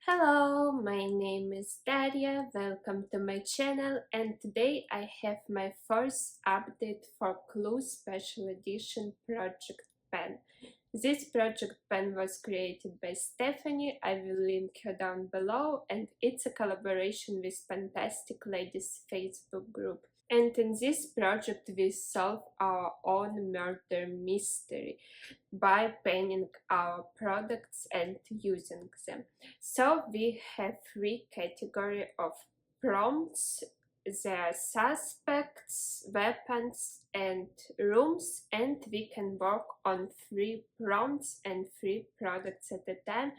Hello, my name is Daria, welcome to my channel, and today I have my first update for Clue Special Edition Project Pen. This project pen was created by Stephanie, I will link her down below, and it's a collaboration with PANtastic Ladies Facebook group. And in this project we solve our own murder mystery by penning our products and using them. So we have three categories of prompts. There are suspects, weapons and rooms, and we can work on 3 prompts and 3 products at a time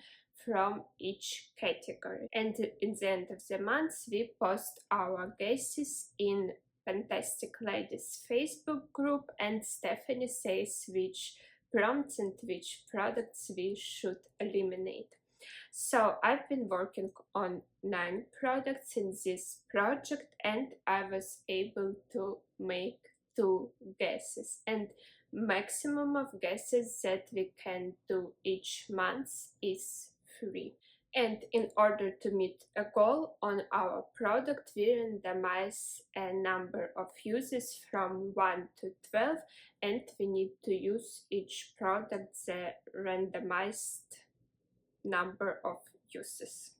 from each category. And in the end of the month we post our guesses in PANtastic Ladies Facebook group, and Stephanie says which prompts and which products we should eliminate. So I've been working on 9 products in this project and I was able to make 2 guesses, and maximum of guesses that we can do each month is 3. And in order to meet a goal on our product, we randomize a number of uses from 1 to 12, and we need to use each product the randomized number of uses.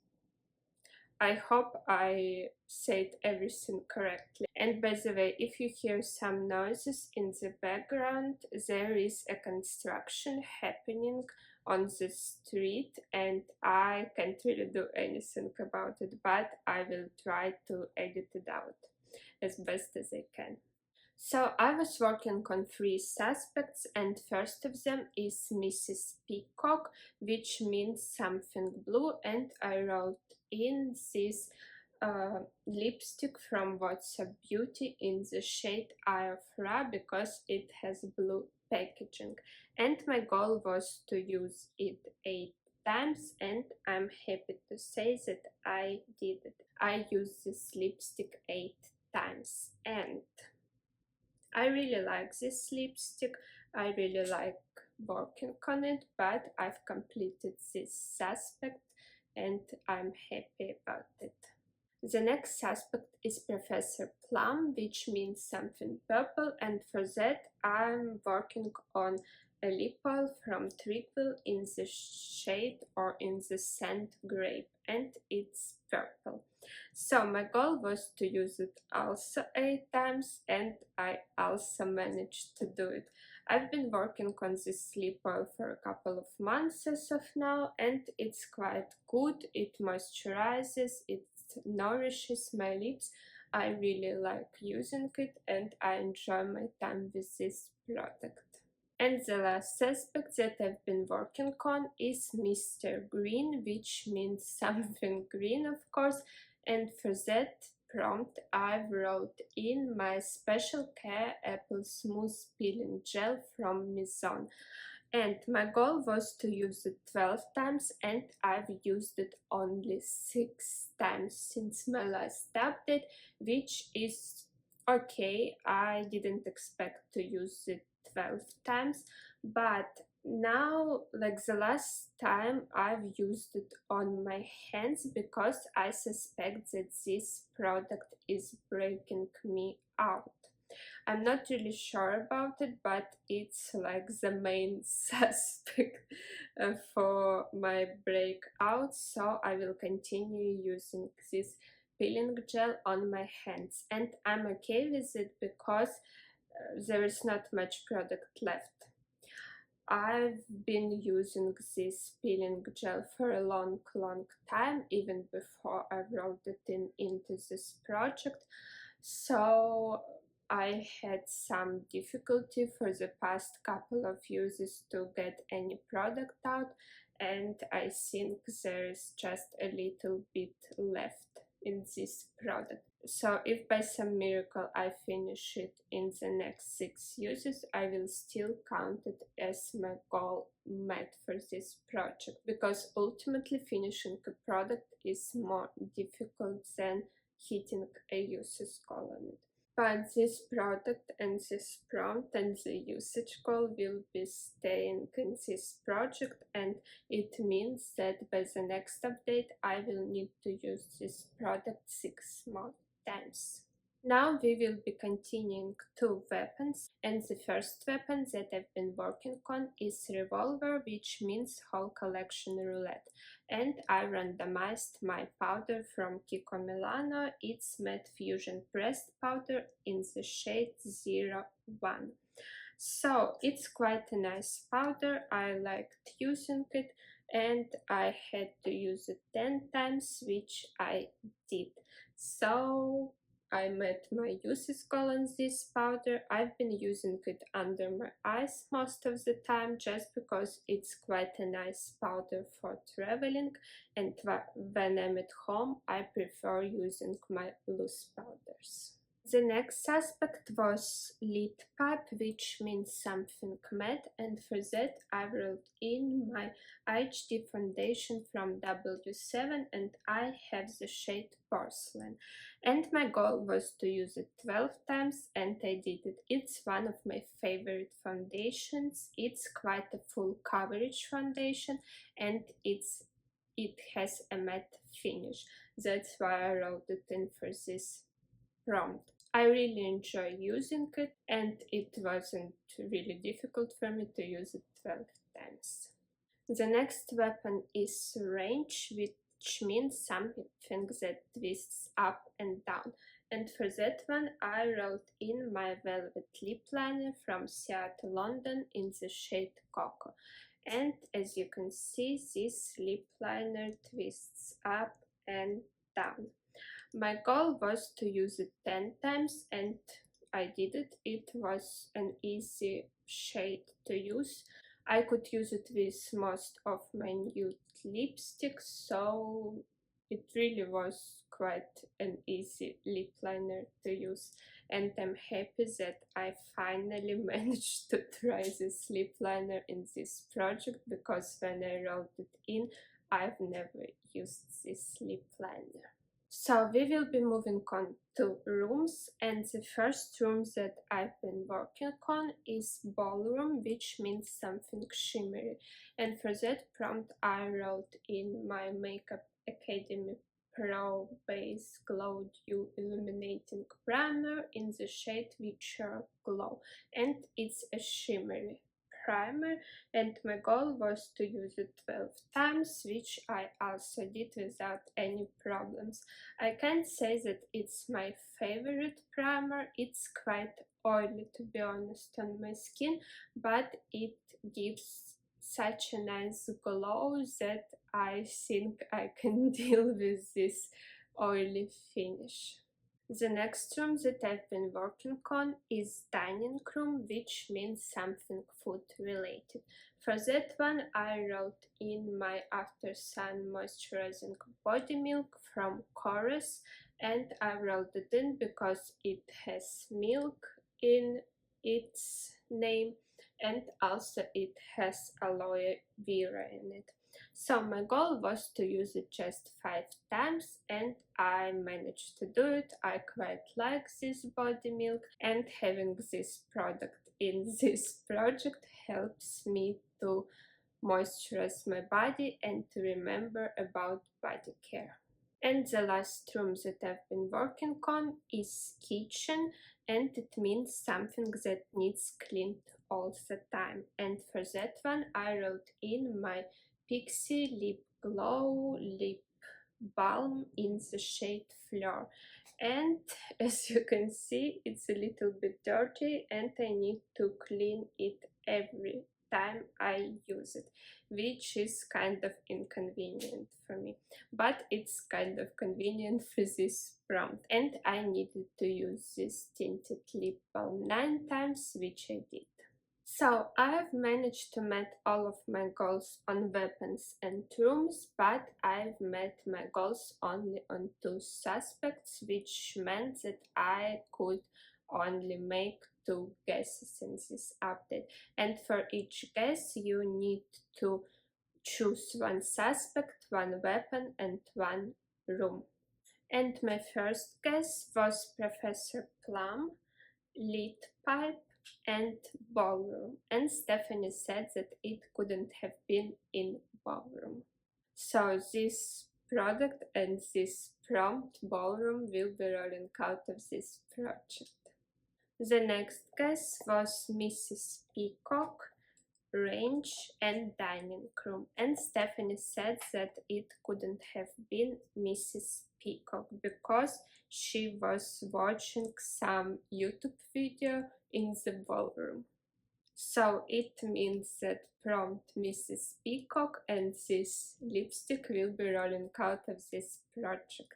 I hope I said everything correctly. And by the way, if you hear some noises in the background, there is a construction happening on the street and I can't really do anything about it, but I will try to edit it out as best as I can. So I was working on 3 suspects, and first of them is Mrs. Peacock, which means something blue, and I wrote in this lipstick from WhatsUp Beauty in the shade Eye of Ra because it has blue packaging, and my goal was to use it 8 times, and I'm happy to say that I did it. I used this lipstick 8 times and I really like this lipstick, I really like working on it, but I've completed this suspect and I'm happy about it. The next suspect is Professor Plum, which means something purple, and for that I'm working on a lip oil from Trigwell in the shade or in the scent grape, and it's purple. So my goal was to use it also 8 times and I also managed to do it. I've been working on this lip oil for a couple of months as of now, and it's quite good. It moisturizes, it nourishes my lips. I really like using it and I enjoy my time with this product. And the last suspect that I've been working on is Mr. Green, which means something green, of course, and for that prompt I wrote in my Special Care Apple Smooth Peeling Gel from Mizon. And my goal was to use it 12 times and I've used it only 6 times since my last update, which is okay. I didn't expect to use it 12 times, but now, like the last time, I've used it on my hands because I suspect that this product is breaking me out. I'm not really sure about it, but it's like the main suspect for my breakout, so I will continue using this peeling gel on my hands, and I'm okay with it because there is not much product left. I've been using this peeling gel for a long time, even before I wrote it into this project, so I had some difficulty for the past couple of uses to get any product out, and I think there is just a little bit left in this product. So if by some miracle I finish it in the next 6 uses, I will still count it as my goal met for this project, because ultimately finishing a product is more difficult than hitting a uses goal on it. But this product and this prompt and the usage goal will be staying in this project, and it means that by the next update I will need to use this product 6 more times. Now we will be continuing 2 weapons, and the first weapon that I've been working on is revolver, which means whole collection roulette. And I randomized my powder from Kiko Milano. It's matte fusion pressed powder in the shade 01. So it's quite a nice powder, I liked using it, and I had to use it 10 times, which I did. So I met my uses goal on this powder. I've been using it under my eyes most of the time just because it's quite a nice powder for traveling, and when I'm at home I prefer using my loose powders. The next aspect was lid pipe, which means something matte, and for that I wrote in my HD foundation from W7, and I have the shade porcelain. And my goal was to use it 12 times, and I did it. It's one of my favorite foundations. It's quite a full coverage foundation, and it has a matte finish. That's why I wrote it in for this prompt. I really enjoy using it, and it wasn't really difficult for me to use it 12 times. The next weapon is range, which means something that twists up and down. And for that one I wrote in my velvet lip liner from Ciaté, London in the shade Coco. And as you can see, this lip liner twists up and down. My goal was to use it 10 times, and I did it. It was an easy shade to use. I could use it with most of my nude lipsticks, so it really was quite an easy lip liner to use. And I'm happy that I finally managed to try this lip liner in this project, because when I wrote it in, I've never used this lip liner. So we will be moving on to rooms, and the first room that I've been working on is ballroom, which means something shimmery. And for that prompt I wrote in my Makeup Academy Pro Base Glow Dew Illuminating Primer in the shade Witcher Glow, and it's a shimmery primer, and my goal was to use it 12 times, which I also did without any problems. I can't say that it's my favorite primer. It's quite oily, to be honest, on my skin, but it gives such a nice glow that I think I can deal with this oily finish. The next room that I've been working on is dining room, which means something food related. For that one I wrote in my After Sun Moisturising Body Milk from Korres, and I wrote it in because it has milk in its name, and also it has aloe vera in it. So my goal was to use it just 5 times, and I managed to do it. I quite like this body milk, and having this product in this project helps me to moisturize my body and to remember about body care. And the last room that I've been working on is kitchen, and it means something that needs cleaned all the time. And for that one I wrote in my Pixi LipGlow Lip Balm in the shade Fleur. And as you can see, it's a little bit dirty, and I need to clean it every time I use it, which is kind of inconvenient for me, but it's kind of convenient for this prompt. And I needed to use this tinted lip balm 9 times, which I did. So I have managed to meet all of my goals on weapons and rooms, but I've met my goals only on 2 suspects, which meant that I could only make 2 guesses in this update. And for each guess you need to choose 1 suspect, 1 weapon and 1 room. And my first guess was Professor Plum, Lit Pipe, and Ballroom. And Stephanie said that it couldn't have been in Ballroom. So this product and this prompt Ballroom will be rolling out of this project. The next guess was Mrs. Peacock, Range, and Dining Room, and Stephanie said that it couldn't have been Mrs. Peacock because she was watching some YouTube video in the ballroom. So it means that prompt Mrs. Peacock and this lipstick will be rolling out of this project.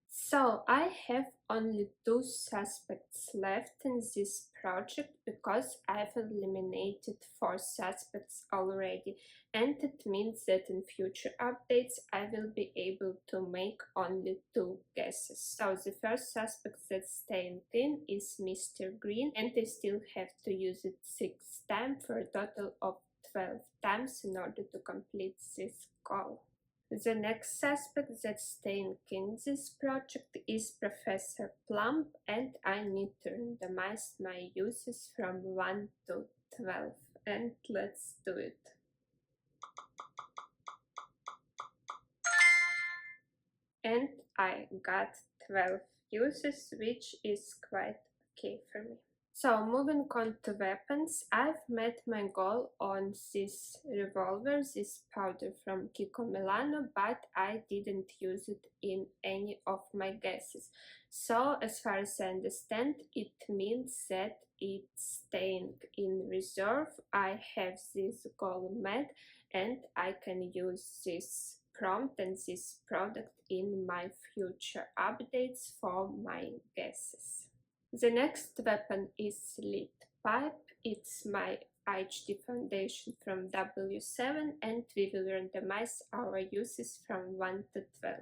So I have only 2 suspects left in this project because I've eliminated 4 suspects already, and it means that in future updates I will be able to make only 2 guesses. So the first suspect that's staying in is Mr. Green, and I still have to use it 6 times for a total of 12 times in order to complete this goal. The next suspect that's staying in this project is Professor Plump, and I need to randomize my uses from 1 to 12, and let's do it. And I got 12 uses, which is quite okay for me. So moving on to weapons, I've met my goal on this revolver, this powder from Kiko Milano, but I didn't use it in any of my guesses. So as far as I understand, it means that it's staying in reserve. I have this goal met and I can use this prompt and this product in my future updates for my guesses. The next weapon is Lit Pipe. It's my HD foundation from W7, and we will randomize our uses from 1 to 12.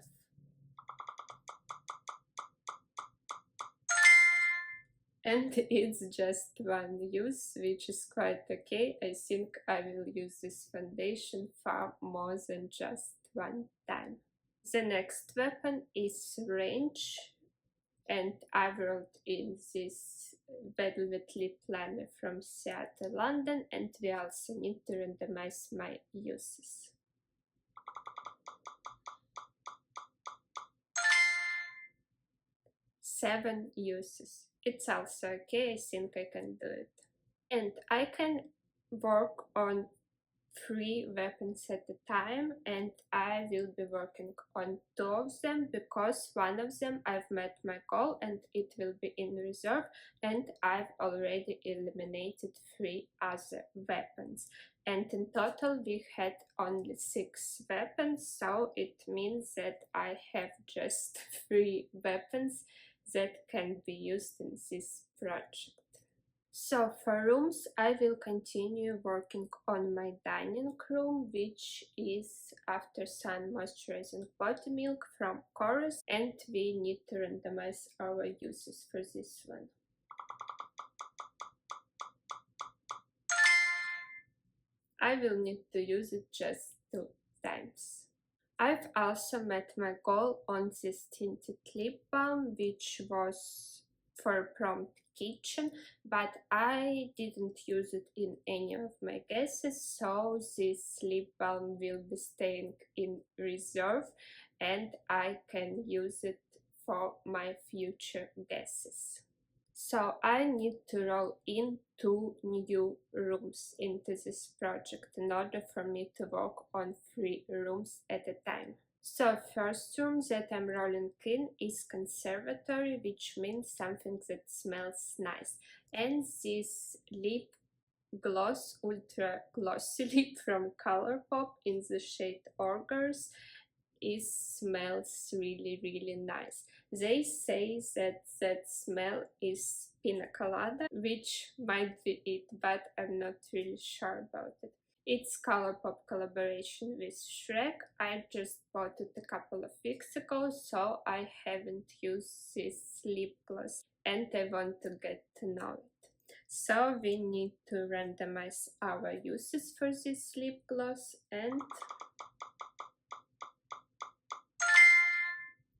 And it's just 1 use, which is quite okay. I think I will use this foundation far more than just 1 time. The next weapon is Range, and I wrote in this velvet lip liner from Ciaté, London, and we also need to randomize my uses. 7 uses. It's also okay, I think I can do it. And I can work on 3 weapons at a time, and I will be working on 2 of them because 1 of them I've met my goal and it will be in reserve, and I've already eliminated 3 other weapons. And in total we had only 6 weapons, so it means that I have just 3 weapons that can be used in this project. So for rooms, I will continue working on my dining room, which is After Sun Moisturizing Body Milk from Korres, and we need to randomize our uses for this one. I will need to use it just 2 times. I've also met my goal on this tinted lip balm, which was for prompt kitchen, but I didn't use it in any of my guesses, so this lip balm will be staying in reserve and I can use it for my future guesses. So I need to roll in 2 new rooms into this project in order for me to work on 3 rooms at a time. So first room that I'm rolling in is conservatory, which means something that smells nice. And this lip gloss, ultra glossy lip from ColourPop in the shade Ogress, smells really nice. They say that smell is pina colada, which might be it, but I'm not really sure about it. It's ColourPop collaboration with Shrek. I just bought it a couple of weeks ago, so I haven't used this lip gloss and I want to get to know it. So we need to randomize our uses for this lip gloss, and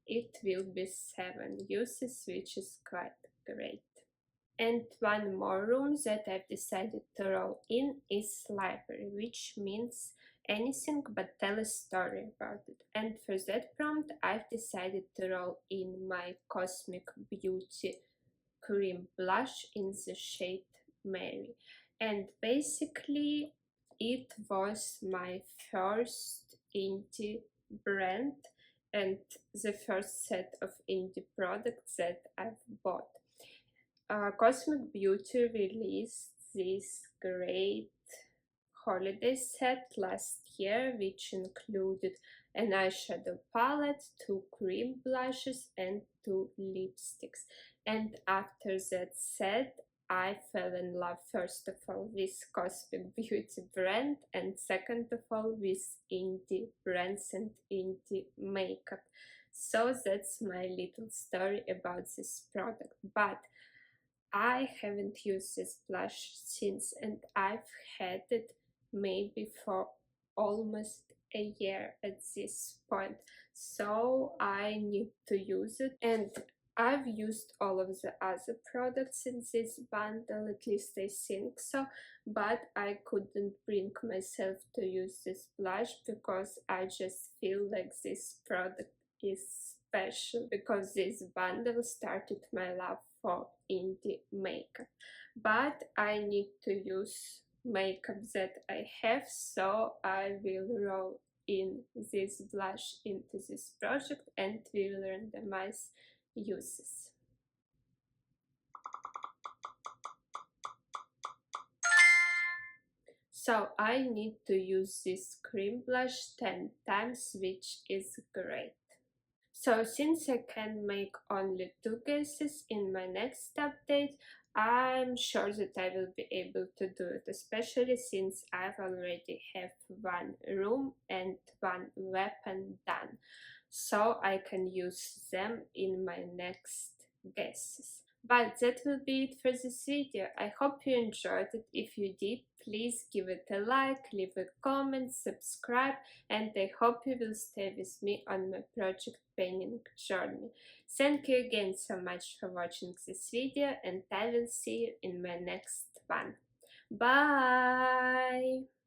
it will be 7 uses, which is quite great. And one more room that I've decided to roll in is library, which means anything but tell a story about it. And for that prompt, I've decided to roll in my Cosmic Beauty cream blush in the shade Mary. And basically, it was my first indie brand and the first set of indie products that I've bought. Cosmic Beauty released this great holiday set last year, which included an eyeshadow palette, 2 cream blushes, and 2 lipsticks. And after that set, I fell in love first of all with Cosmic Beauty brand, and second of all with indie brands and indie makeup. So that's my little story about this product. But I haven't used this blush since, and I've had it maybe for almost a year at this point, so I need to use it. And I've used all of the other products in this bundle, at least I think so, but I couldn't bring myself to use this blush because I just feel like this product is special, because this bundle started my love for indie makeup. But I need to use makeup that I have, so I will roll in this blush into this project and we will randomize uses. So I need to use this cream blush 10 times, which is great. So since I can make only 2 guesses in my next update, I'm sure that I will be able to do it, especially since I've already have 1 room and 1 weapon done, so I can use them in my next guesses. But that will be it for this video. I hope you enjoyed it. If you did, please give it a like, leave a comment, subscribe, and I hope you will stay with me on my project painting journey. Thank you again so much for watching this video, and I will see you in my next one. Bye!